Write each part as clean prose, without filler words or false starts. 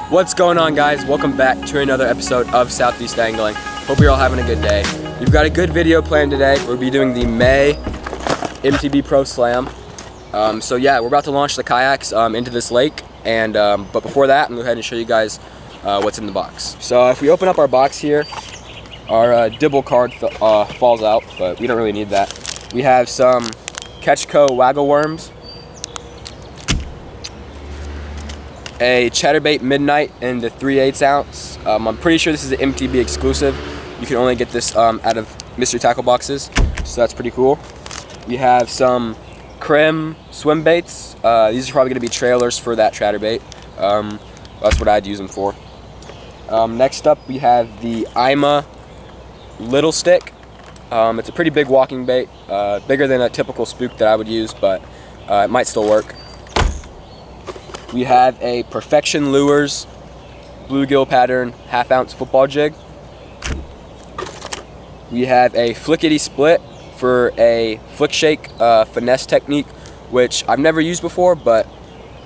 What's going on, guys? Welcome back to another episode of Southeast Angling. Hope you're all having a good day. We've got a good video planned today. We'll be doing the May MTB Pro Slam. So yeah, we're about to launch the kayaks into this lake, and but before that, I'm gonna go ahead and show you guys what's in the box. So if we open up our box here, our dibble card falls out, but we don't really need that. We have some Kayak waggle worms, a chatterbait midnight in the 3/8 ounce. I'm pretty sure this is an MTB exclusive. You can only get this out of mystery tackle boxes, so that's pretty cool. We have some Crim swim baits. These are probably going to be trailers for that chatterbait. That's what I'd use them for. Next up, we have the May little stick. It's a pretty big walking bait, bigger than a typical spook that I would use, but it might still work. We have a Perfection Lures bluegill pattern 1/2 ounce football jig. We have a flickety split for a flick shake finesse technique, which I've never used before, but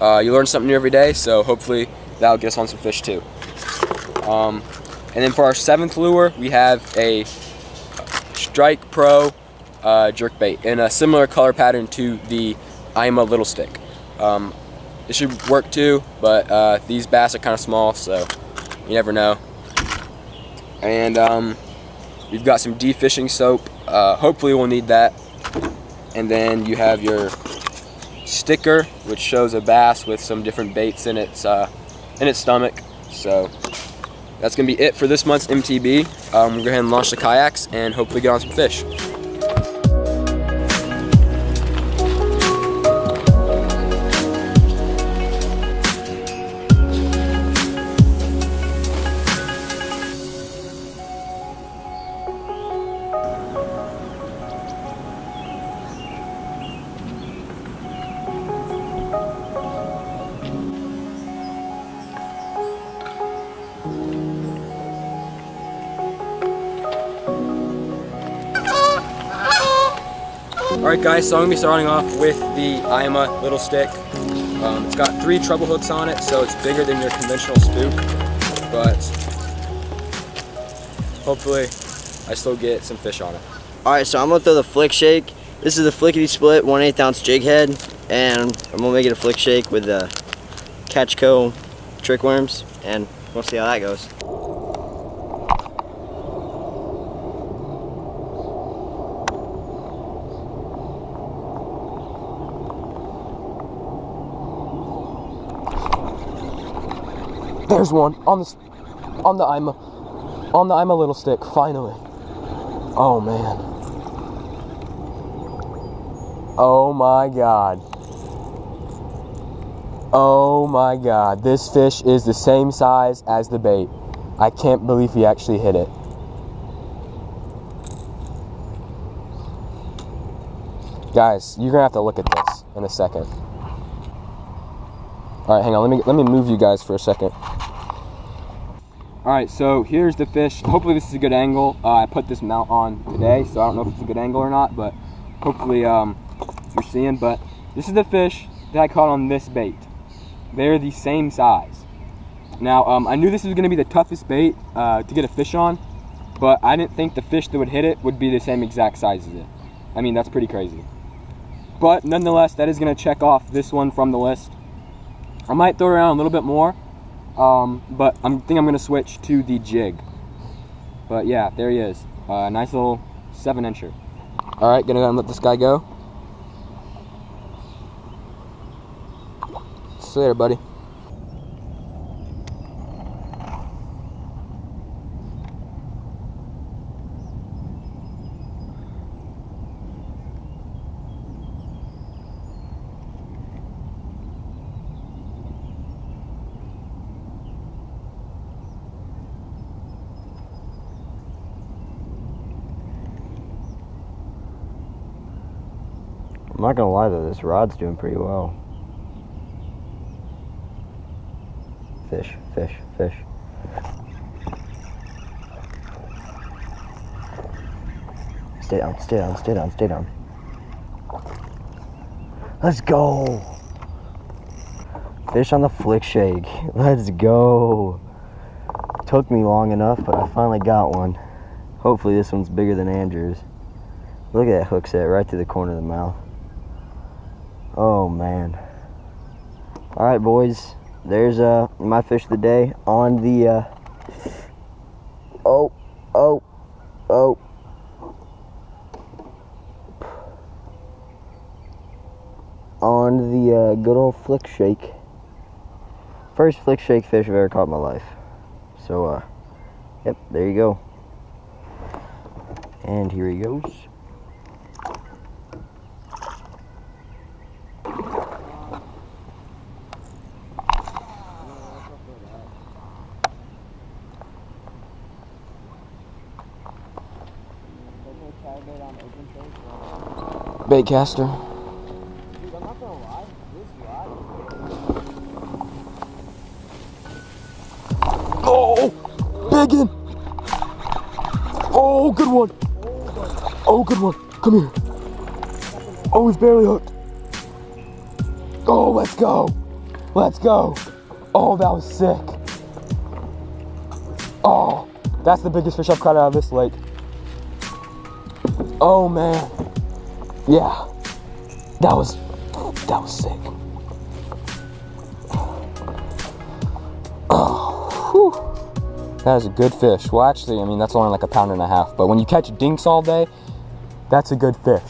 you learn something new every day, so hopefully that'll get us on some fish too. And then for our 7th lure, we have a Strike Pro jerkbait in a similar color pattern to the May little stick. It should work too, but these bass are kind of small, so you never know. And we've got some de-fishing soap. Hopefully we'll need that. And then you have your sticker, which shows a bass with some different baits in its stomach. So that's gonna be it for this month's MTB. We'll go ahead and launch the kayaks and hopefully get on some fish. Alright guys, so I'm going to be starting off with the May little stick. It's got 3 treble hooks on it, so it's bigger than your conventional spook, but hopefully I still get some fish on it. Alright, so I'm going to throw the flick shake. This is the flickety split 1/8 ounce jig head, and I'm going to make it a flick shake with the Kayak trick worms, and we'll see how that goes. There's one on the May little stick, finally. Oh man. Oh my god. Oh my god. This fish is the same size as the bait. I can't believe he actually hit it. Guys, you're gonna have to look at this in a second. Alright, hang on, let me move you guys for a second. Alright, so here's the fish. Hopefully this is a good angle. I put this mount on today, so I don't know if it's a good angle or not, but hopefully you're seeing. But this is the fish that I caught on this bait. They're the same size. Now, I knew this was going to be the toughest bait to get a fish on, but I didn't think the fish that would hit it would be the same exact size as it. I mean, that's pretty crazy. But nonetheless, that is going to check off this one from the list. I might throw it around a little bit more, but I think I'm going to switch to the jig. But yeah, there he is. Nice little 7-incher. Alright, gonna go and let this guy go. See you later, buddy. I'm not gonna lie though, this rod's doing pretty well. Fish, fish, fish. Stay down, stay down, stay down, stay down. Let's go. Fish on the flick shake. Let's go. Took me long enough, but I finally got one. Hopefully this one's bigger than Andrew's. Look at that hook set right to the corner of the mouth. Oh man. Alright boys, there's my fish of the day on the on the good old flick shake. First flick shake fish I've ever caught in my life. So yep, there you go. And here he goes. Bait caster. Dude, I'm not gonna lie, this rod. Oh, big one. Oh, good one. Oh, good one. Come here. Oh, he's barely hooked. Oh, let's go. Let's go. Oh, that was sick. Oh, that's the biggest fish I've caught out of this lake. Oh man. Yeah. That was sick. Oh, whew. That is a good fish. Well, actually, I mean, that's only like a pound and a half, but when you catch dinks all day, that's a good fish.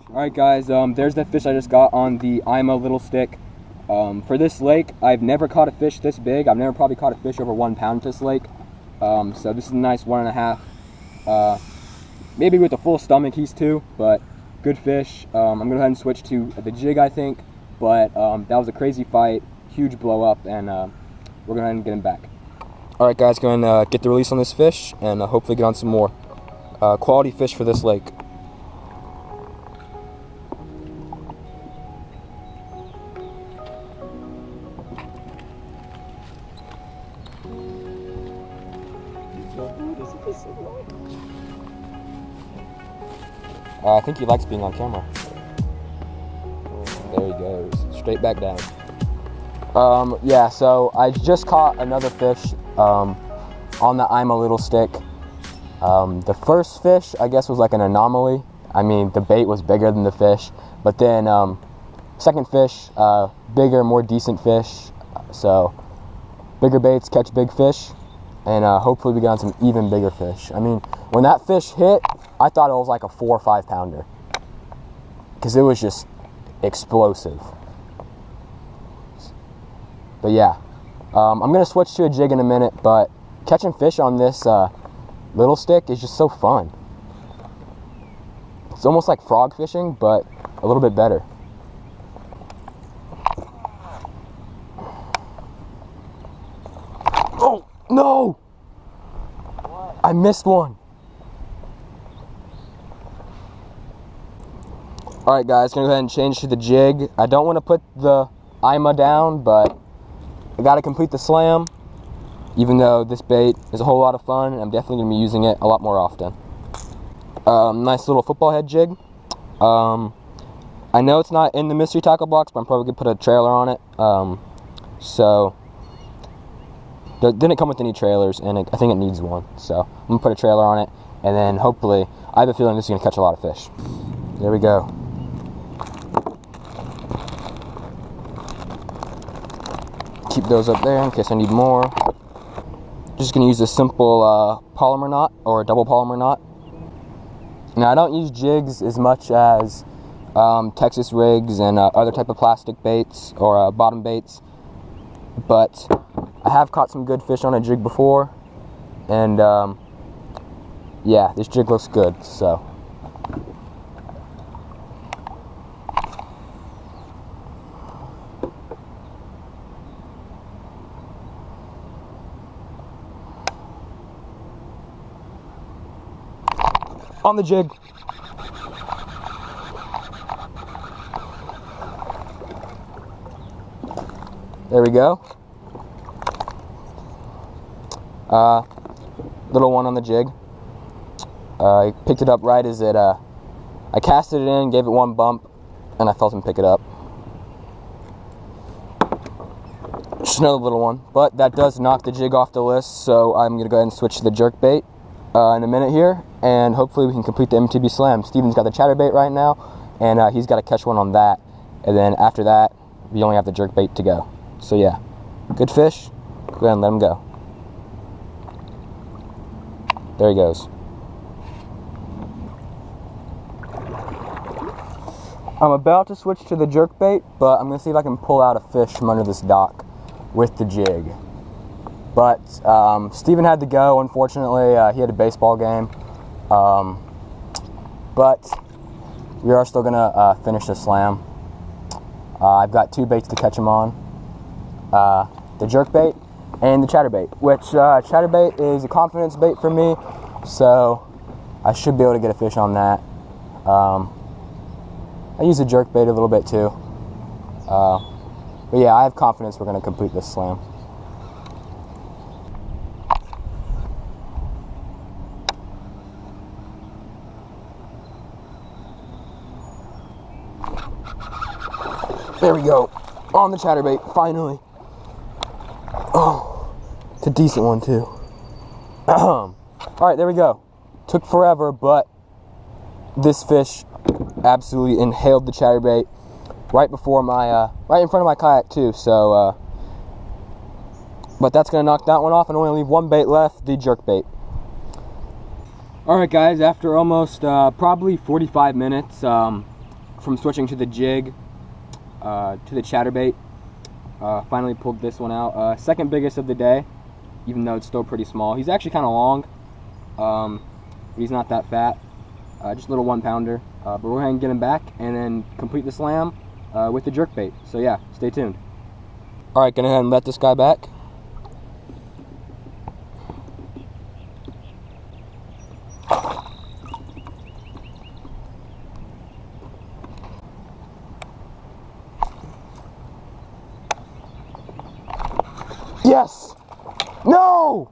All right, guys, there's that fish I just got on the Ima little stick. For this lake, I've never caught a fish this big. I've never probably caught a fish over 1 pound this lake. So this is a nice 1.5. Maybe with a full stomach, he's 2, but good fish. I'm gonna go ahead and switch to the jig, I think. But that was a crazy fight, huge blow up, and we're gonna go ahead and get him back. All right, guys, going to get the release on this fish and hopefully get on some more quality fish for this lake. I think he likes being on camera. There he goes, straight back down. Yeah, so I just caught another fish on the Ima little stick. The first fish, I guess, was like an anomaly. I mean, the bait was bigger than the fish, but then second fish, bigger, more decent fish. So bigger baits catch big fish, and hopefully we get on some even bigger fish. I mean, when that fish hit, I thought it was like a 4 or 5 pounder because it was just explosive. But yeah, I'm gonna switch to a jig in a minute, but catching fish on this little stick is just so fun. It's almost like frog fishing, but a little bit better. Oh no! What? I missed one. Alright guys, gonna go ahead and change to the jig. I don't want to put the Ima down, but I gotta complete the slam, even though this bait is a whole lot of fun, and I'm definitely gonna be using it a lot more often. Nice little football head jig. I know it's not in the mystery tackle box, but I'm probably gonna put a trailer on it. So didn't come with any trailers, and I think it needs one. So I'm gonna put a trailer on it, and then hopefully, I have a feeling this is gonna catch a lot of fish. There we go. Keep those up there in case I need more. Just gonna use a simple polymer knot or a double polymer knot. Now I don't use jigs as much as Texas rigs and other type of plastic baits or bottom baits, but I have caught some good fish on a jig before, and yeah, this jig looks good. So on the jig. There we go. Little one on the jig. I picked it up right as it, I casted it in, gave it one bump, and I felt him pick it up. just another little one, but that does knock the jig off the list, so I'm going to go ahead and switch to the jerkbait in a minute here, and hopefully we can complete the MTB slam. Steven's got the chatterbait right now, and he's got to catch one on that, and then after that, we only have the jerkbait to go. So yeah, good fish, go ahead and let him go. There he goes. I'm about to switch to the jerkbait, but I'm going to see if I can pull out a fish from under this dock with the jig. But Steven had to go, unfortunately. He had a baseball game. But we are still going to finish the slam. I've got 2 baits to catch him on. The jerkbait and the chatterbait, which chatterbait is a confidence bait for me, so I should be able to get a fish on that. I use the jerkbait a little bit too. But yeah, I have confidence we're going to complete this slam. There we go. On the chatterbait, finally. Oh, it's a decent one too. Alright, there we go. Took forever, but this fish absolutely inhaled the chatterbait right before my, right in front of my kayak too, so, but that's going to knock that one off and only leave one bait left, the jerkbait. Alright guys, after almost, probably 45 minutes, from switching to the jig, to the chatterbait, finally pulled this one out. Second biggest of the day, even though it's still pretty small. He's actually kind of long, but he's not that fat. Just a little 1-pounder. But we're going to get him back and then complete the slam with the jerkbait. So yeah, stay tuned. Alright, gonna go ahead and let this guy back. Yes! No!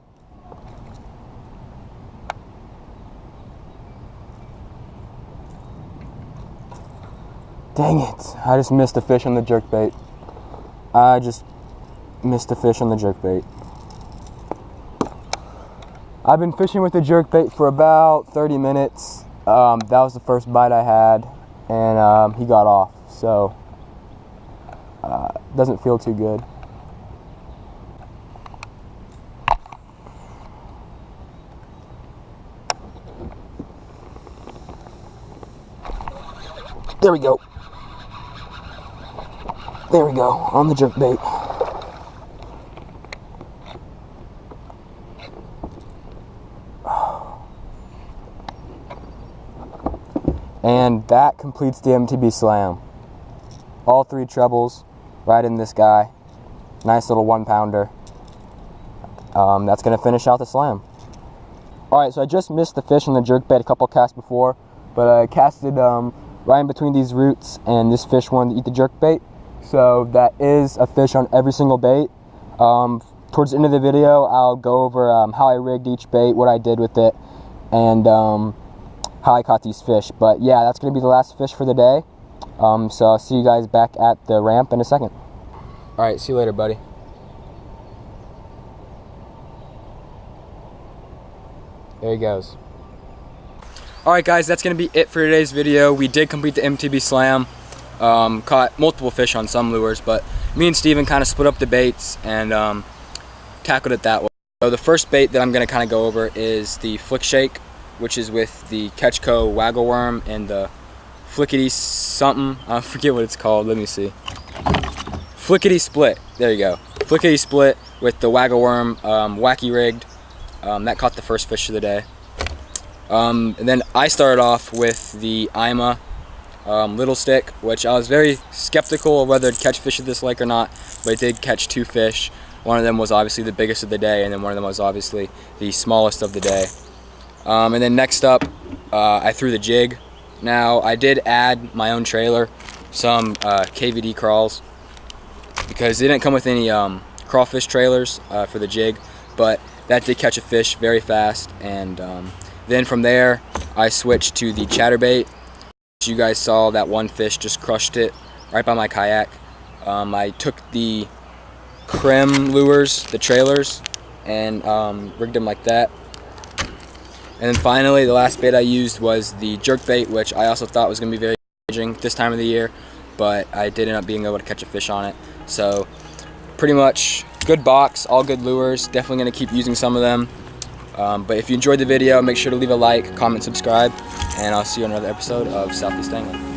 Dang it, I just missed a fish on the jerkbait. I just missed a fish on the jerkbait. I've been fishing with the jerkbait for about 30 minutes. That was the first bite I had, and he got off, so doesn't feel too good. There we go. There we go, on the jerkbait. And that completes the MTB slam. All 3 trebles right in this guy. Nice little 1-pounder. That's going to finish out the slam. Alright, so I just missed the fish on the jerkbait a couple casts before, but I casted right in between these roots, and this fish wanted to eat the jerkbait. So that is a fish on every single bait. Towards the end of the video, I'll go over how I rigged each bait, what I did with it, and how I caught these fish. But yeah, that's going to be the last fish for the day. So I'll see you guys back at the ramp in a second. Alright, see you later, buddy. There he goes. Alright guys, that's going to be it for today's video. We did complete the MTB slam. Caught multiple fish on some lures, but me and Steven kind of split up the baits and tackled it that way. So the first bait that I'm going to kind of go over is the flick shake, which is with the Ketchco waggle worm and the flickety something. I forget what it's called. Let me see. Flickety split. There you go. Flickety split with the waggle worm, wacky rigged. That caught the first fish of the day. And then I started off with the Ima little stick, which I was very skeptical of whether it'd catch fish of this lake or not, but it did catch 2 fish. One of them was obviously the biggest of the day, and then one of them was obviously the smallest of the day. And then next up, I threw the jig. Now, I did add my own trailer, some KVD crawls, because they didn't come with any crawfish trailers for the jig, but that did catch a fish very fast. And then from there, I switched to the chatterbait. You guys saw that one fish just crushed it right by my kayak. I took the Crim lures, the trailers, and rigged them like that. And then finally, the last bait I used was the jerk bait, which I also thought was going to be very challenging this time of the year, but I did end up being able to catch a fish on it. So pretty much good box, all good lures. Definitely going to keep using some of them. But if you enjoyed the video, make sure to leave a like, comment, subscribe, and I'll see you on another episode of Southeast Angling.